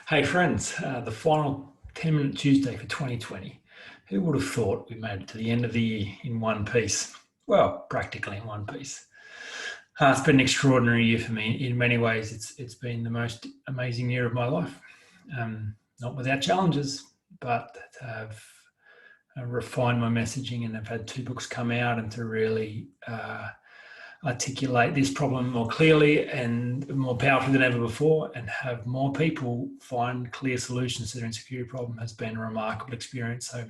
Hey friends, the final 10-minute Tuesday for 2020. Who would have thought we made it to the end of the year in one piece? Well, practically in one piece. It's been an extraordinary year for me. In many ways, it's been the most amazing year of my life. Not without challenges, but I've refined my messaging and I've had two books come out and to really articulate this problem more clearly and more powerfully than ever before, and have more people find clear solutions to their insecurity problem has been a remarkable experience. So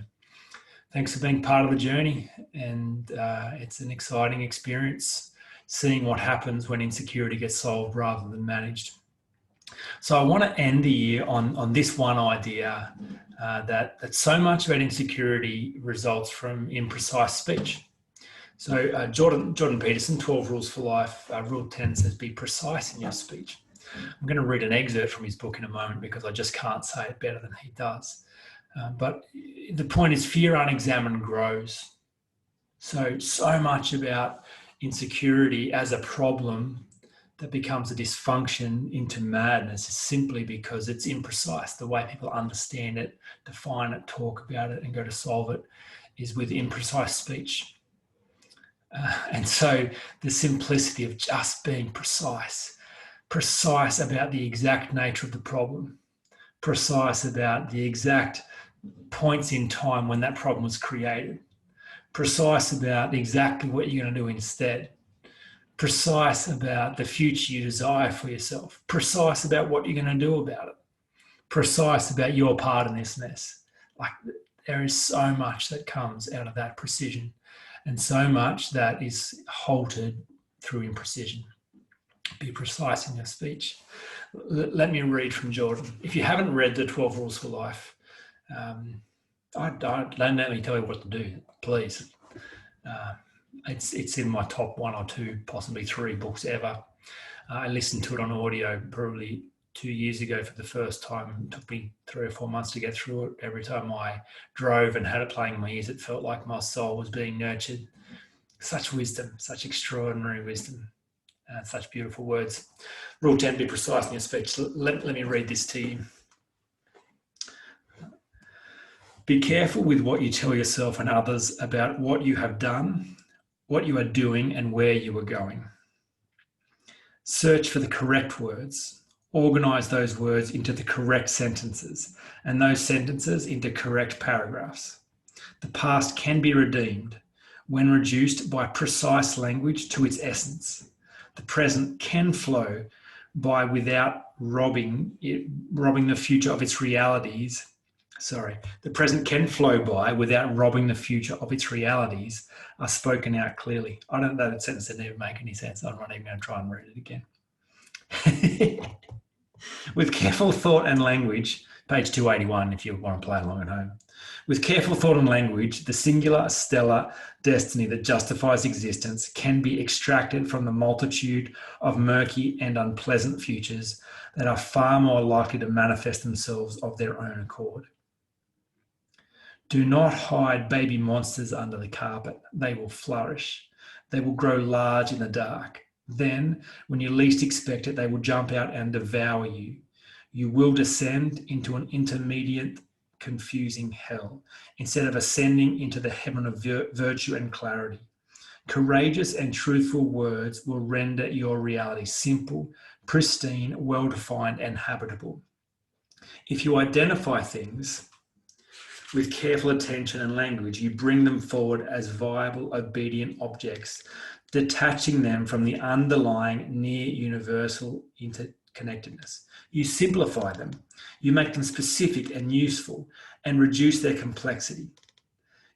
thanks for being part of the journey. And it's an exciting experience seeing what happens when insecurity gets solved rather than managed. So I want to end the year on this one idea that so much about insecurity results from imprecise speech. So Jordan Peterson, 12 Rules for Life, Rule 10 says, be precise in your speech. I'm going to read an excerpt from his book in a moment because I just can't say it better than he does. But the point is, fear unexamined grows. So much about insecurity as a problem that becomes a dysfunction into madness is simply because it's imprecise. The way people understand it, define it, talk about it, and go to solve it is with imprecise speech. And so the simplicity of just being precise about the exact nature of the problem, precise about the exact points in time when that problem was created, precise about exactly what you're going to do instead, precise about the future you desire for yourself, precise about what you're going to do about it, precise about your part in this mess. Like, there is so much that comes out of that precision, and so much that is halted through imprecision. Be precise in your speech. Let me read from Jordan. If you haven't read the 12 Rules for Life, don't let me tell you what to do, please. It's in my top one or two, possibly three books ever. I listened to it on audio probably 2 years ago for the first time. It took me 3 or 4 months to get through it. Every time I drove and had it playing in my ears, it felt like my soul was being nurtured. Such wisdom, such extraordinary wisdom, such beautiful words. Rule 10, be precise in your speech. Let me read this to you. Be careful with what you tell yourself and others about what you have done, what you are doing, and where you are going. Search for the correct words. Organize those words into the correct sentences, and those sentences into correct paragraphs. The past can be redeemed when reduced by precise language to its essence. The present can flow by without robbing the future of its realities. The present can flow by without robbing the future of its realities are spoken out clearly. I don't know, that sentence didn't even make any sense. I'm not even going to try and read it again. With careful thought and language, page 281 if you want to play along at home. With careful thought and language, the singular, stellar destiny that justifies existence can be extracted from the multitude of murky and unpleasant futures that are far more likely to manifest themselves of their own accord. Do not hide baby monsters under the carpet. They will flourish. They will grow large in the dark. Then, when you least expect it, they will jump out and devour you. You will descend into an intermediate, confusing hell, instead of ascending into the heaven of virtue and clarity. Courageous and truthful words will render your reality simple, pristine, well-defined, and habitable. If you identify things with careful attention and language, you bring them forward as viable, obedient objects, detaching them from the underlying near universal interconnectedness. You simplify them. You make them specific and useful and reduce their complexity.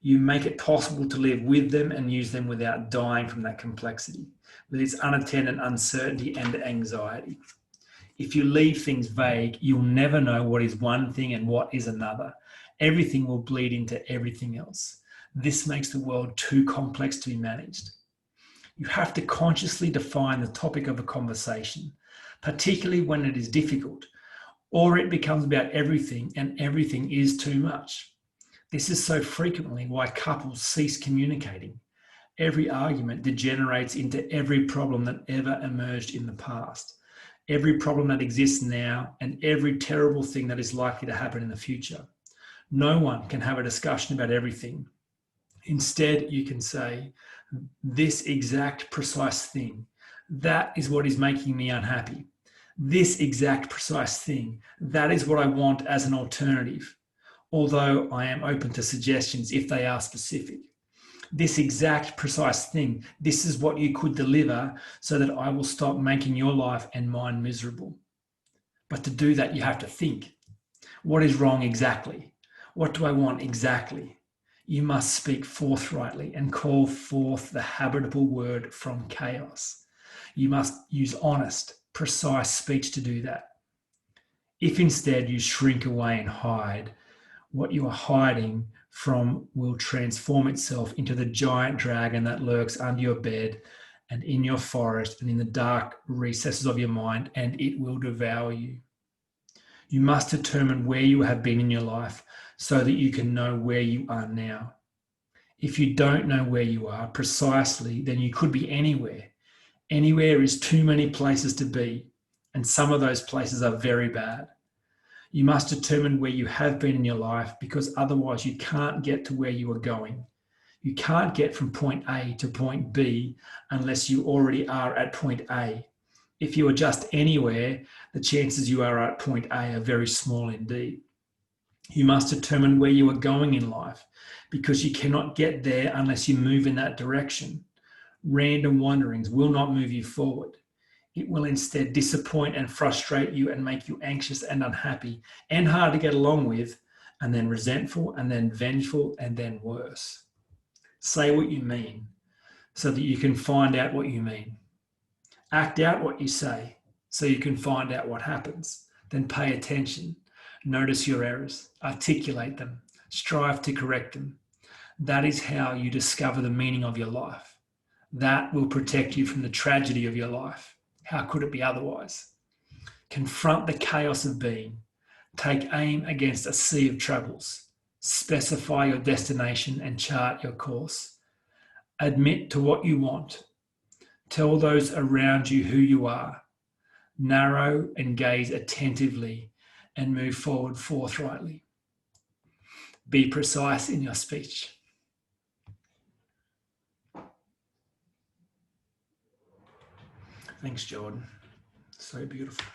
You make it possible to live with them and use them without dying from that complexity, with its unattended uncertainty and anxiety. If you leave things vague, you'll never know what is one thing and what is another. Everything will bleed into everything else. This makes the world too complex to be managed. You have to consciously define the topic of a conversation, particularly when it is difficult, or it becomes about everything and everything is too much. This is so frequently why couples cease communicating. Every argument degenerates into every problem that ever emerged in the past. every problem that exists now, and every terrible thing that is likely to happen in the future. No one can have a discussion about everything. Instead, you can say, this exact precise thing, that is what is making me unhappy. This exact precise thing, that is what I want as an alternative, although I am open to suggestions if they are specific. This exact precise thing, this is what you could deliver so that I will stop making your life and mine miserable. But to do that, you have to think. What is wrong exactly? What do I want exactly? You must speak forthrightly and call forth the habitable word from chaos. You must use honest, precise speech to do that. If instead you shrink away and hide, what you are hiding from will transform itself into the giant dragon that lurks under your bed and in your forest and in the dark recesses of your mind, and it will devour you. You must determine where you have been in your life so that you can know where you are now. If you don't know where you are precisely, then you could be anywhere. Anywhere is too many places to be, and some of those places are very bad. You must determine where you have been in your life, because otherwise you can't get to where you are going. You can't get from point A to point B unless you already are at point A. If you are just anywhere, the chances you are at point A are very small indeed. You must determine where you are going in life, because you cannot get there unless you move in that direction. Random wanderings will not move you forward. It will instead disappoint and frustrate you and make you anxious and unhappy and hard to get along with, and then resentful and then vengeful and then worse. Say what you mean so that you can find out what you mean. Act out what you say so you can find out what happens. Then pay attention. Notice your errors. Articulate them. Strive to correct them. That is how you discover the meaning of your life. That will protect you from the tragedy of your life. How could it be otherwise? Confront the chaos of being. Take aim against a sea of troubles. Specify your destination and chart your course. Admit to what you want. Tell those around you who you are. Narrow and gaze attentively and move forward forthrightly. Be precise in your speech. Thanks, Jordan. So beautiful.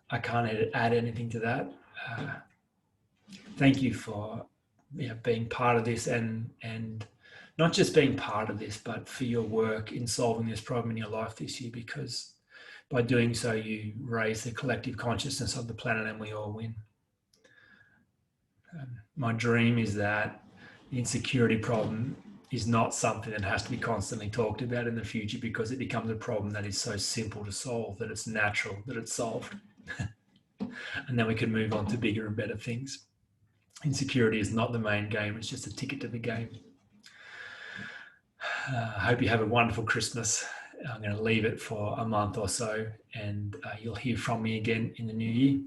I can't add anything to that. Thank you for being part of this, and not just being part of this, but for your work in solving this problem in your life this year, because by doing so, you raise the collective consciousness of the planet and we all win. My dream is that the insecurity problem is not something that has to be constantly talked about in the future, because it becomes a problem that is so simple to solve that it's natural that it's solved. And then we can move on to bigger and better things. Insecurity is not the main game, it's just a ticket to the game. I hope you have a wonderful Christmas. I'm going to leave it for a month or so, and you'll hear from me again in the new year.